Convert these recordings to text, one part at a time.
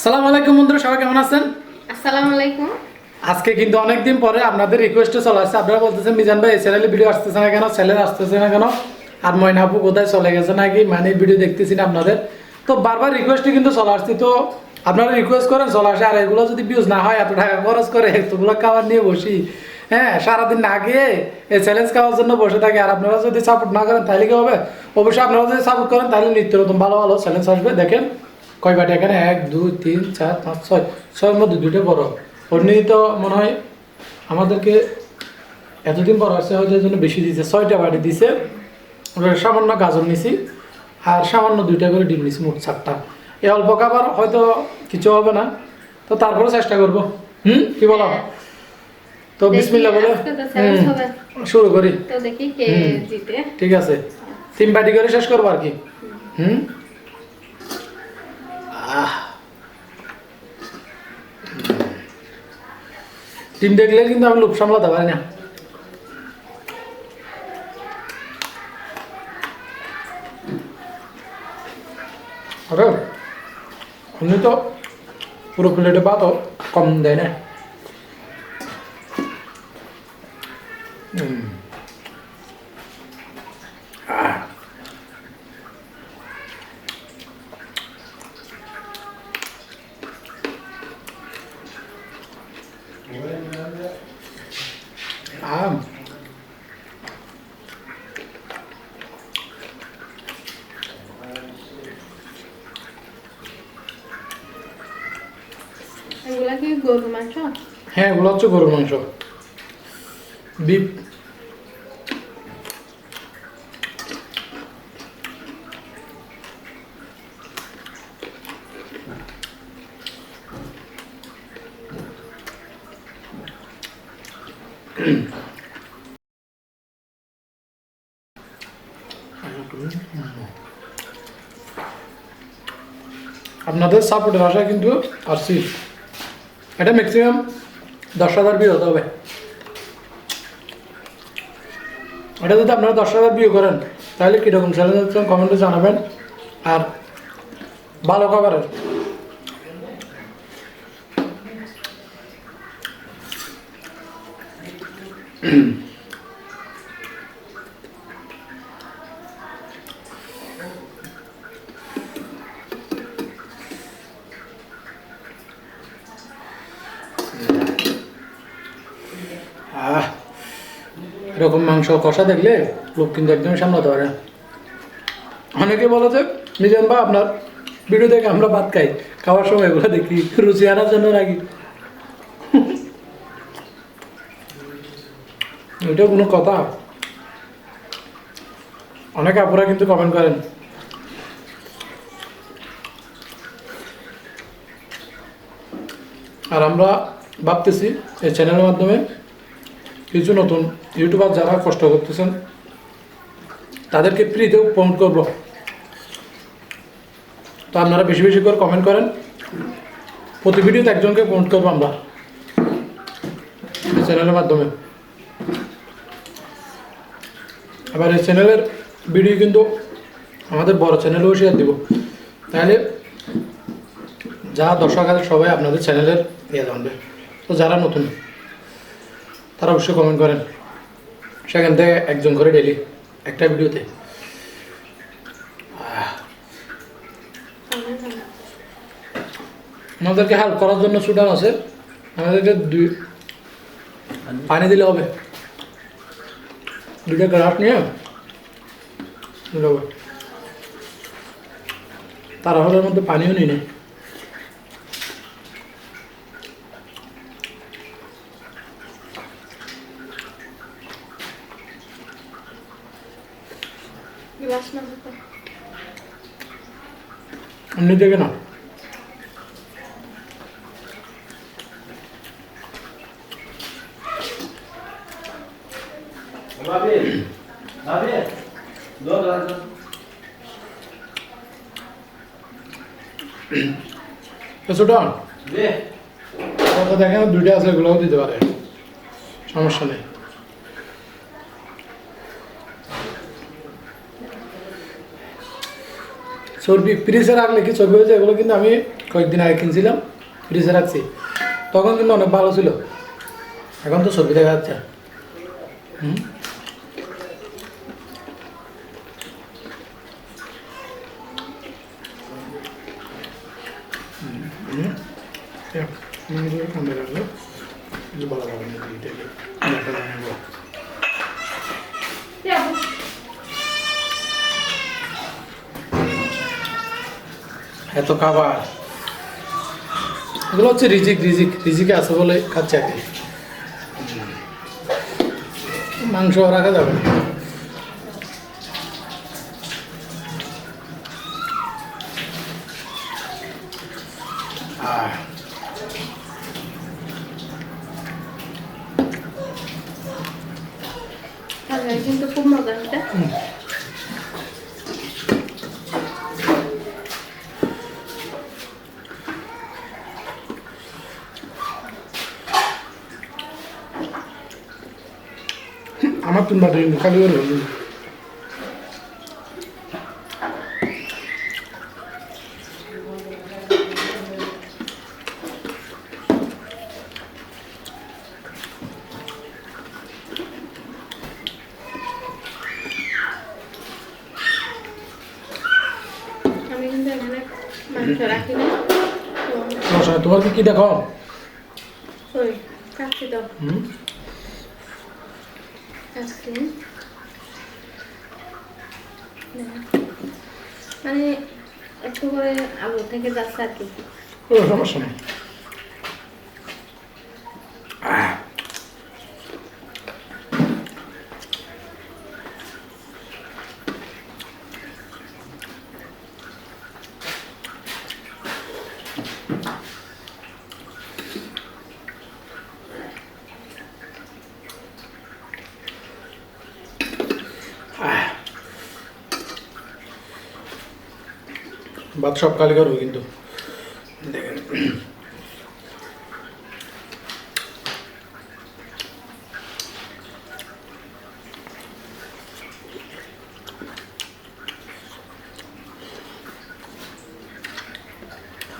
আসসালামু আলাইকুম বন্ধুরা, সবাই কেমন আছেন? আসসালামু আলাইকুম। আজকে কিন্তু অনেকদিন পরে আপনাদের রিকোয়েস্টে চলে আসছে। আপনারা বলতেছেন মিজান ভাই চ্যানেলে ভিডিও আসতেছে না কেন, চ্যানেল আসতেছে না কেন, আর ময়না আপু কোথায় চলে গেছে নাকি, মানে ভিডিও দেখতেছি না আপনাদের। তো বারবার রিকোয়েস্টে কিন্তু চলে আসছি, তো আপনারা রিকোয়েস্ট করেন চলে আসে। আর এগুলো যদি ভিউজ না হয়, এত টাকা খরচ করে এতগুলো খাবার নিয়ে বসি, হ্যাঁ সারাদিন না গিয়ে এই চ্যালেঞ্জ খাওয়ার জন্য বসে থাকি। আর আপনারা যদি সাপোর্ট না করেন তাহলে কি হবে? অবশ্যই আপনারা যদি সাপোর্ট করেন তাহলে নিত্য নতুন ভালো ভালো চ্যালেঞ্জ আসবে। দেখেন কয় বাটি এখানে, 1 2 3 4 5 6, ছয়ের মধ্যে দুটো বড়। অন্যি তো মনে হয় আমাদেরকে এতদিন পর আসছে, হয়তো এই জন্য বেশি দিয়েছে, 6টা বাটি দিছে। সামান্য গাজর নিছি আর সামান্য 2টা করে ডিম নিছি, মোট 4টা। এই অল্প খাবার হয়তো কিছু হবে না, তো তারপরে চেষ্টা করব। কি বলো? তো বিসমিল্লাহ বলে শুরু করি। তো দেখি কে জিতে। ঠিক আছে, 3 বাটি করে শেষ করবো আর কি। টিম দেখলে কিন্তু আমি লোভ সামলাতে পারি না। আরে এমনি তো পুরো প্লেটে ভাতও কম দেয় না। আম এগুলা কি গরুর মাংস? হ্যাঁ, এগুলো হচ্ছে গরুর মাংস, বিফ। আপনাদের সাপোর্টের আশায় কিন্তু আসছি। এটা ম্যাক্সিমাম 10,000 ভিউ হতে হবে। এটা যদি আপনারা 10,000 ভিউ করেন তাহলে কীরকম চ্যালেঞ্জ হচ্ছে কমেন্টে জানাবেন। আর ভালো খাবারের এরকম মাংস কষা দেখলে লোক কিন্তু একদমই সামলাতে পারে না। অনেকে বলে যে মিজান বা আপনার ভিডিও দেখে আমরা ভাত খাই, খাওয়ার সময় এগুলো দেখি রুচি আনার জন্য রাখি। এটাও কোনো কথা? অনেকে আপুরা কিন্তু কমেন্ট করেন। আর আমরা ভাবতেছি এই চ্যানেলের মাধ্যমে কিছু নতুন ইউটিউবার যারা কষ্ট করতেছেন তাদেরকে ফ্রিতেও প্রমোট করব। তো আপনারা বেশি বেশি করে কমেন্ট করেন, প্রতি ভিডিওতে একজনকে প্রমোট করবো আমরা এই চ্যানেলের মাধ্যমে। এবার এই চ্যানেলের ভিডিও কিন্তু আমাদের বড় চ্যানেলেও শেয়ার দিব, তাহলে যা দর্শক আছে সবাই আপনাদের চ্যানেলের ইয়ে জানবে। তো যারা নতুন তারা অবশ্যই কমেন্ট করেন, সেখান থেকে একজন করে ডেলি একটা ভিডিওতে। আমাদেরকে হেল্প করার জন্য সুডান আছে, আমাদেরকে পানি দিলে হবে, 2টা গ্লাস নিয়ে দিলে হবে। তাড়াহুড়োর মধ্যে পানিও নিই নেই। এমনি দেখে না সুডান দেখেন 2টা আছে, এগুলোও দিতে পারে, সমস্যা নেই। চর্বি ফ্রিজে রাখলে কি চর্বি হয়ে যায়, এগুলো কিন্তু আমি কয়েকদিন আগে কিনছিলাম ফ্রিজে রাখছি, তখন কিন্তু অনেক ভালো ছিল, এখন তো ছবি দেখা যাচ্ছে। হুম হুম ঠান্ডা লাগলো, ভালো হবে না এত খাবার, এগুলো হচ্ছে রিজিকে আছে বলে খাচ্ছে আর কি, মাংস রাখা যাবে না। তরকারি কিন্তু খুব মজা হচ্ছে। আমার 3 বাটি খালি করে হলো। আমি কিন্তু এখানে মাংস রাখি না, তো সমস্যা নাই। তোমার কি দেখো? ওই কাটছি তো, হুম কাটছি। মানে একটু করে আলু থেকে যাচ্ছে আর কি। কোনো সমস্যা নেই। ভাত সব খালি করবো কিন্তু দেখেন।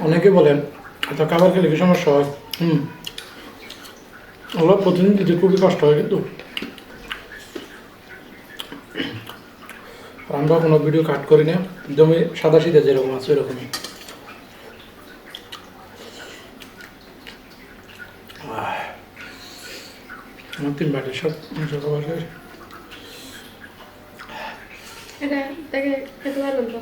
অনেকে বলেন এত খাবার খেলে কি সমস্যা হয়? ওগুলো প্রতিদিন দিতে খুবই কষ্ট হয়, কিন্তু আর আমরা কোনো ভিডিও কাট করি না, একদমই সাদা সিধা যেরকম আছে এরকমই। আমার 3 বাটি সব মাংস খাবার খাই। এটা দেখে খেতে পারলাম তো।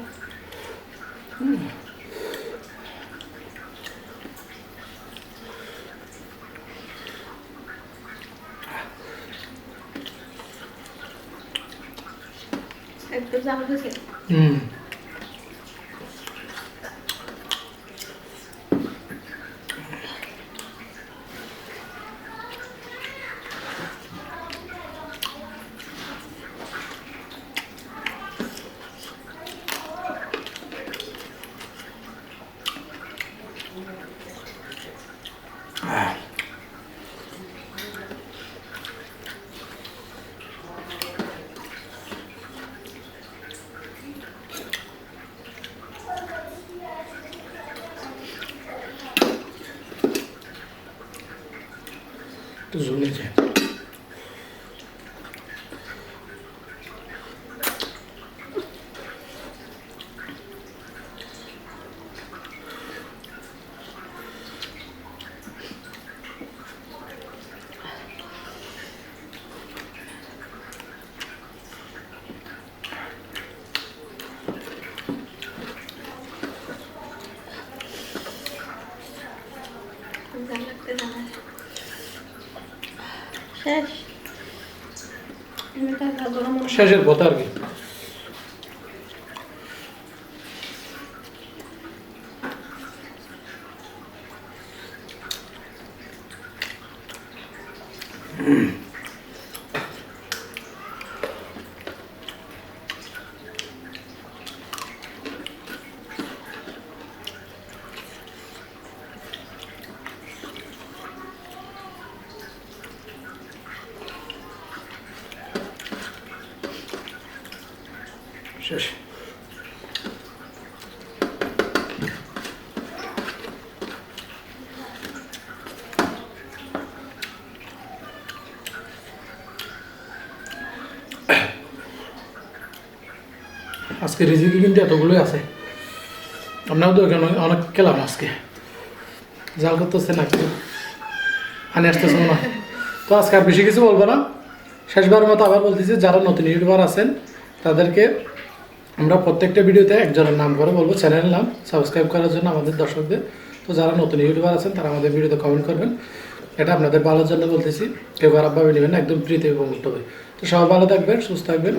একটু জাল হয়েছে। হুম একটু ঝোল নিয়েছে। জাল লাগতে জানা শেষ। আমি তো আর ভাববো না মনে হয়। শেষের পথে আর কি। শেষ। আজকে রিজিকে কিন্তু এতগুলোই আছে। আপনারাও তো এখানে অনেক খেলাম আজকে, জাল করতেছে নাকি আনি আসতেছে না। তো আজকে আর বেশি কিছু বলবো না, শেষবারের মতো আবার বলতেছি, যারা নতুন ইউটিউবার আছেন তাদেরকে আমরা প্রত্যেকটা ভিডিওতে একজনের নাম করে বলবো, চ্যানেলের নাম সাবস্ক্রাইব করার জন্য আমাদের দর্শকদের। তো যারা নতুন ইউটিউবার আছেন তারা আমাদের ভিডিওতে কমেন্ট করবেন, এটা আপনাদের ভালোর জন্য বলতেছি, কেউ খারাপভাবে নেবেন না, একদম ফ্রিতে উপভোগ হবে। তো সবাই ভালো থাকবেন, সুস্থ থাকবেন।